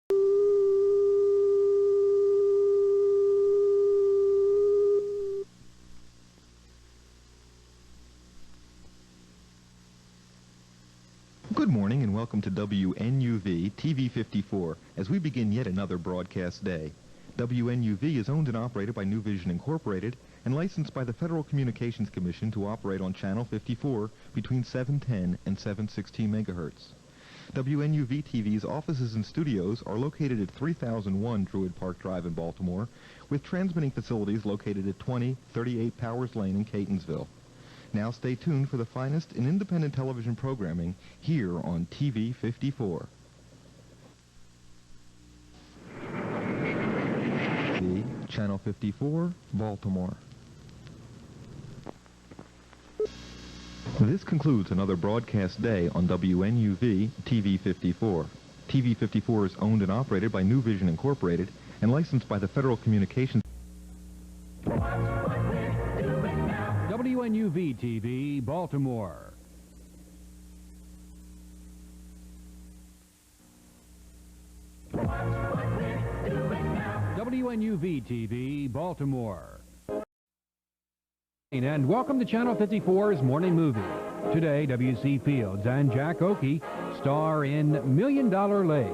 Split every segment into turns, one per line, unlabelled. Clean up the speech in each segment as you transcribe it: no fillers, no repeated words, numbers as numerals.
Good morning and welcome to WNUV TV 54 as we begin yet another broadcast day. WNUV is owned and operated by New Vision Incorporated and licensed by the Federal Communications Commission to operate on Channel 54 between 710 and 716 megahertz. WNUV TV's offices and studios are located at 3001 Druid Park Drive in Baltimore, with transmitting facilities located at 2038 Powers Lane in Catonsville. Now stay tuned for the finest in independent television programming here on TV 54. The Channel 54, Baltimore. This concludes another broadcast day on WNUV TV 54. TV 54 is owned and operated by New Vision Incorporated and licensed by the Federal Communications
WNUV TV, Baltimore. WNUV TV, Baltimore. And welcome to Channel 54's Morning Movie. Today, W.C. Fields and Jack Oakey star in $1 Million Leg.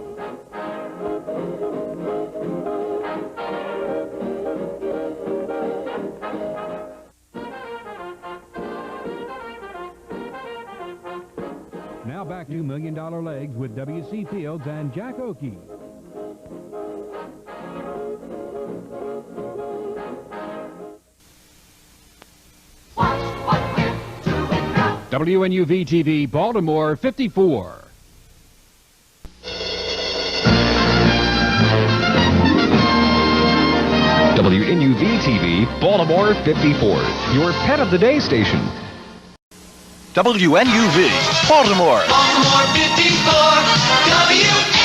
Now back to $1 Million Legs with W.C. Fields and Jack Oakey. WNUV TV, Baltimore 54.
WNUV TV, Baltimore 54, your pet of the day station.
WNUV, Baltimore.
Baltimore 54, WNUV.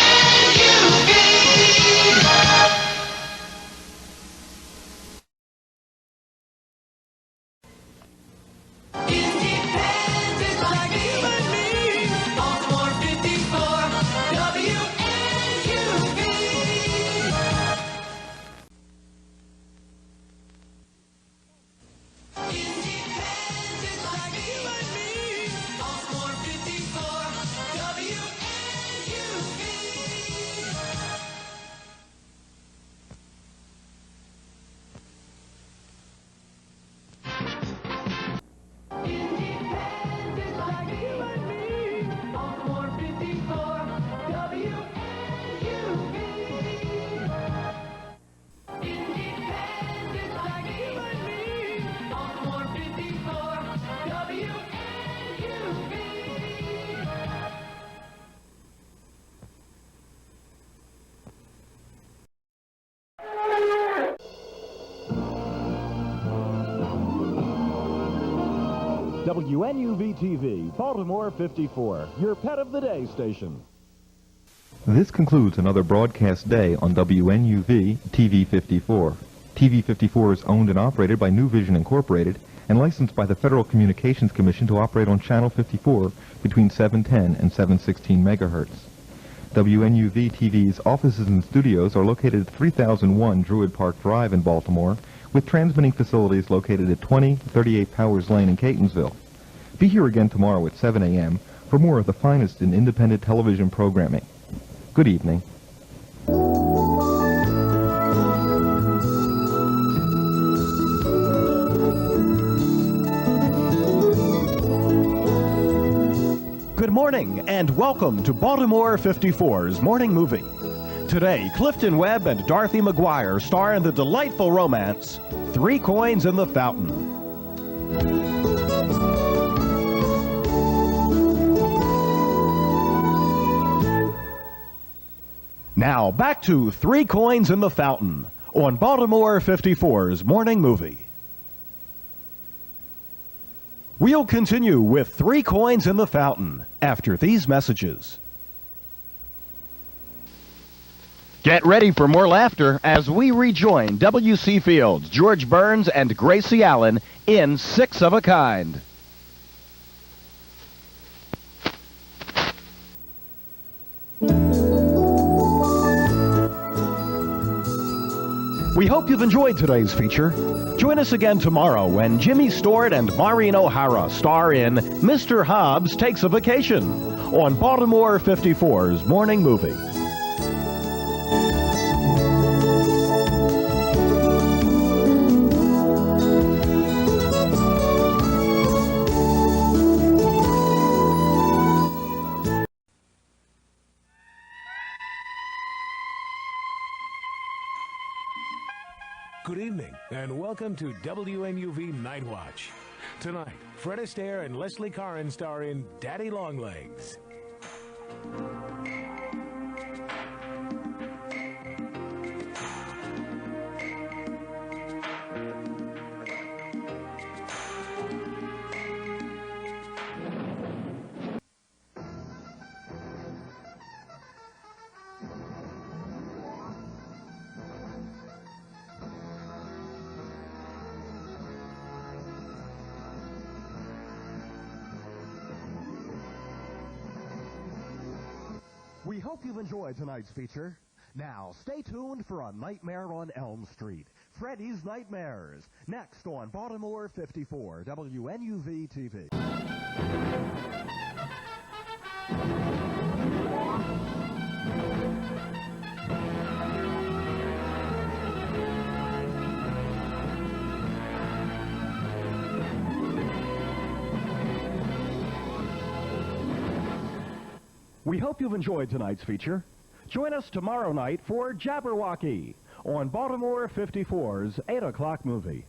Independent like you and me. Baltimore 54, WNUV. Independent like you and me. Baltimore 54, WNUV. Independent like you and me. Baltimore 54, WNUV. Independent like you and me. Baltimore 54, WNUV.
WNUV TV, Baltimore 54, your pet of the day station.
This concludes another broadcast day on WNUV TV 54. TV 54 is owned and operated by New Vision Incorporated and licensed by the Federal Communications Commission to operate on Channel 54 between 710 and 716 megahertz. WNUV TV's offices and studios are located at 3001 Druid Park Drive in Baltimore, with transmitting facilities located at 2038 Powers Lane in Catonsville. Be here again tomorrow at 7 a.m. for more of the finest in independent television programming. Good evening.
Good morning and welcome to Baltimore 54's Morning Movie. Today, Clifton Webb and Dorothy McGuire star in the delightful romance, 3 Coins in the Fountain. Now, back to 3 Coins in the Fountain on Baltimore 54's Morning Movie. We'll continue with 3 Coins in the Fountain after these messages.
Get ready for more laughter as we rejoin W.C. Fields, George Burns, and Gracie Allen in 6 of a Kind.
We hope you've enjoyed today's feature. Join us again tomorrow when Jimmy Stewart and Maureen O'Hara star in Mr. Hobbs Takes a Vacation on Baltimore 54's Morning Movie.
Good evening, and welcome to WNUV Night Watch. Tonight, Fred Astaire and Leslie Caron star in Daddy Longlegs.
We hope you've enjoyed tonight's feature. Now, stay tuned for A Nightmare on Elm Street, Freddy's Nightmares, next on Baltimore 54, WNUV TV. We hope you've enjoyed tonight's feature. Join us tomorrow night for Jabberwocky on Baltimore 54's 8 o'clock movie.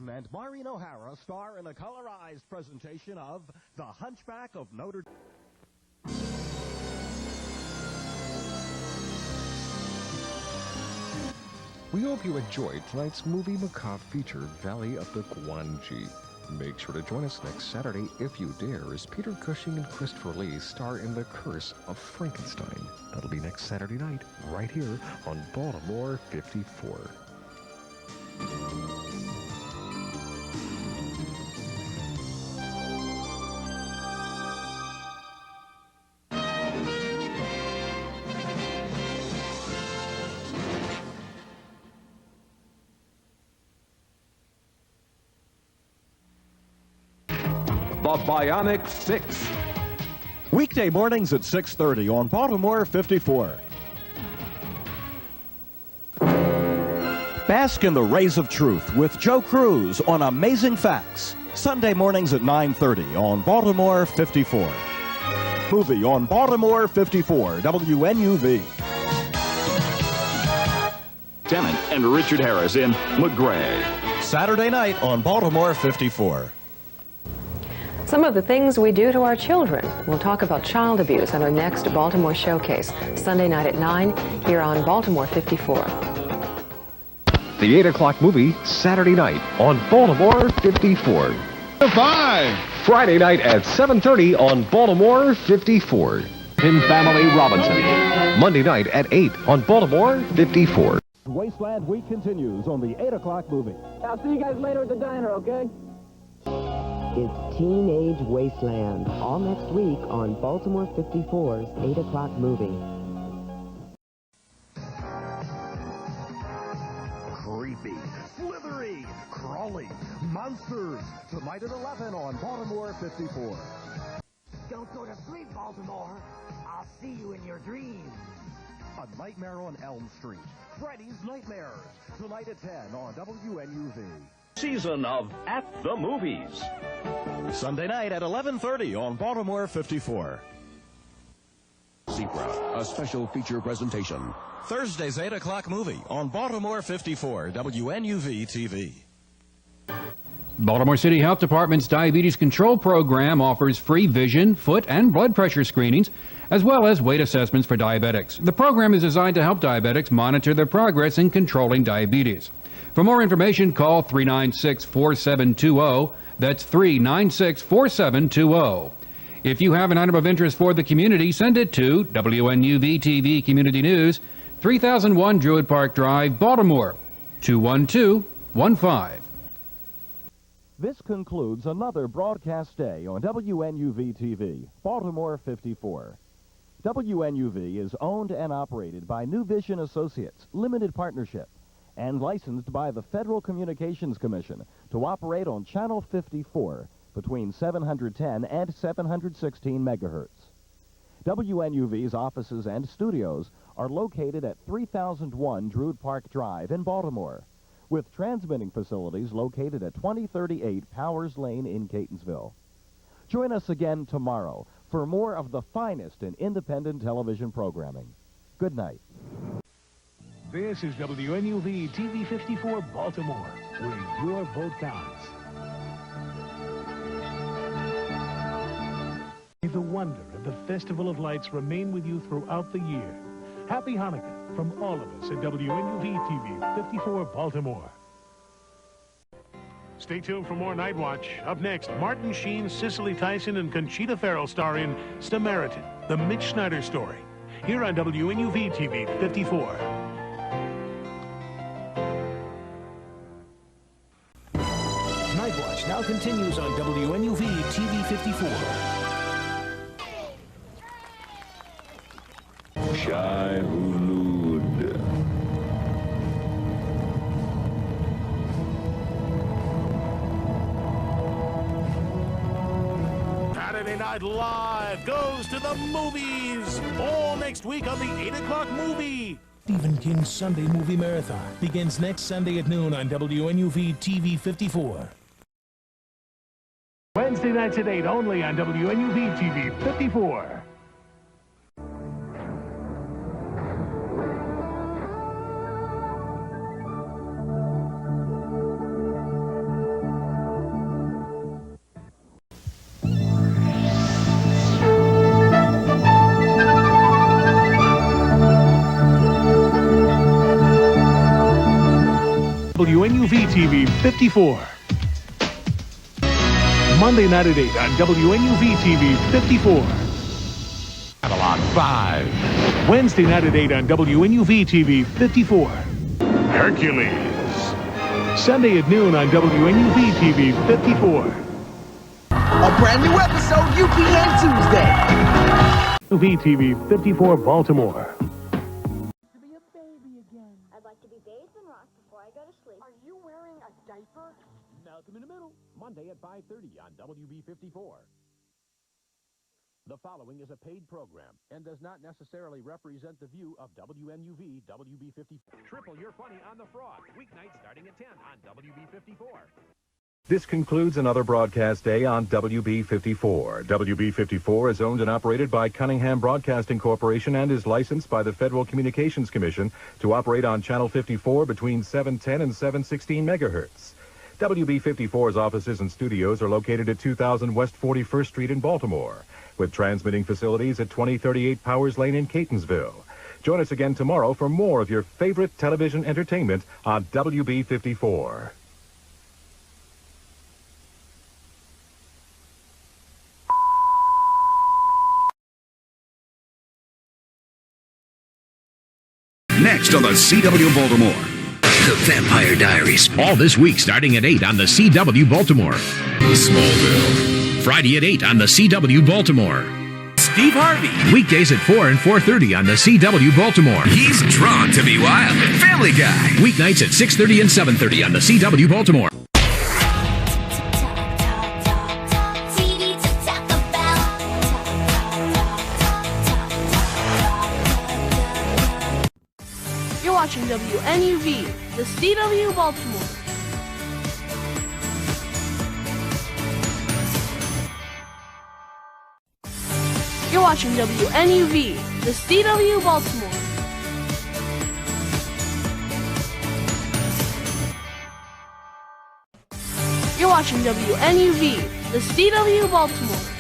And Maureen O'Hara star in a colorized presentation of The Hunchback of Notre Dame.
We hope you enjoyed tonight's movie macabre feature, Valley of the Guanji. Make sure to join us next Saturday, if you dare, as Peter Cushing and Christopher Lee star in The Curse of Frankenstein. That'll be next Saturday night, right here on Baltimore 54.
The Bionic Six.
Weekday mornings at 6:30 on Baltimore 54. Bask in the rays of truth with Joe Cruz on Amazing Facts. Sunday mornings at 9:30 on Baltimore 54. Movie on Baltimore 54, WNUV.
Tennant and Richard Harris in McGray.
Saturday night on Baltimore 54.
Some of the things we do to our children. We'll talk about child abuse on our next Baltimore Showcase, Sunday night at 9, here on Baltimore 54.
The 8 o'clock movie, Saturday night on Baltimore 54.
5.
Friday night at 7:30 on Baltimore 54.
Pin Family Robinson.
Monday night at 8 on Baltimore 54.
Wasteland Week continues on the 8 o'clock movie.
I'll see you guys later at the diner, okay?
It's Teenage Wasteland, all next week on Baltimore 54's 8 o'clock movie.
Creepy, slithery, crawly, monsters. Tonight at 11 on Baltimore 54.
Don't go to sleep, Baltimore. I'll see you in your dreams.
A Nightmare on Elm Street, Freddy's Nightmares. Tonight at 10 on WNUV.
Season of At the Movies.
Sunday night at 11:30 on Baltimore 54.
Zebra, a special feature presentation.
Thursday's 8 o'clock movie on Baltimore 54, WNUV TV.
Baltimore City Health Department's Diabetes Control Program offers free vision, foot, and blood pressure screenings, as well as weight assessments for diabetics. The program is designed to help diabetics monitor their progress in controlling diabetes. For more information, call 396-4720. That's 396-4720. If you have an item of interest for the community, send it to WNUV TV Community News, 3001 Druid Park Drive, Baltimore, 21215.
This concludes another broadcast day on WNUV TV, Baltimore 54. WNUV is owned and operated by New Vision Associates, Limited Partnership, and licensed by the Federal Communications Commission to operate on Channel 54 between 710 and 716 megahertz. WNUV's offices and studios are located at 3001 Druid Park Drive in Baltimore, with transmitting facilities located at 2038 Powers Lane in Catonsville. Join us again tomorrow for more of the finest in independent television programming. Good night.
This is WNUV TV 54 Baltimore, where your vote counts. May the wonder of the Festival of Lights remain with you throughout the year. Happy Hanukkah from all of us at WNUV TV 54 Baltimore. Stay tuned for more Night Watch. Up next, Martin Sheen, Cicely Tyson, and Conchita Ferrell star in Samaritan, the Mitch Snyder story. Here on WNUV TV 54. Night Watch now continues on WNUV TV 54.
Shai Hulud.
Saturday Night Live goes to the movies. All next week on the 8 o'clock movie. Stephen King's Sunday Movie Marathon begins next Sunday at noon on WNUV TV 54. Wednesday nights at 8 only on WNUV TV 54. WNUV TV 54. Monday night at 8 on WNUV TV 54. Babylon 5. Wednesday night at 8 on WNUV TV 54. Hercules. Sunday at noon on WNUV TV 54.
A brand new episode UPN Tuesday.
WNUV TV 54 Baltimore.
I'd like to be bathed and rocked before I go to sleep.
Are you wearing a diaper?
Malcolm in the Middle, Monday at 5:30 on WB54. The following is a paid program and does not necessarily represent the view of WNUV WB54. Triple your funny on the fraud, weeknights starting at 10 on WB54.
This concludes another broadcast day on WB54. WB54 is owned and operated by Cunningham Broadcasting Corporation and is licensed by the Federal Communications Commission to operate on Channel 54 between 710 and 716 megahertz. WB54's offices and studios are located at 2000 West 41st Street in Baltimore, with transmitting facilities at 2038 Powers Lane in Catonsville. Join us again tomorrow for more of your favorite television entertainment on WB54.
Next on the CW Baltimore. The Vampire Diaries. All this week starting at 8 on the CW Baltimore. Smallville. Friday at 8 on the CW Baltimore. Steve Harvey. Weekdays at 4 and 4:30 on the CW Baltimore. He's drawn to be wild. Family Guy. Weeknights at 6:30 and 7:30 on the CW Baltimore.
Watching WNUV, the CW Baltimore. You're watching WNUV, the CW Baltimore. You're watching WNUV, the CW Baltimore.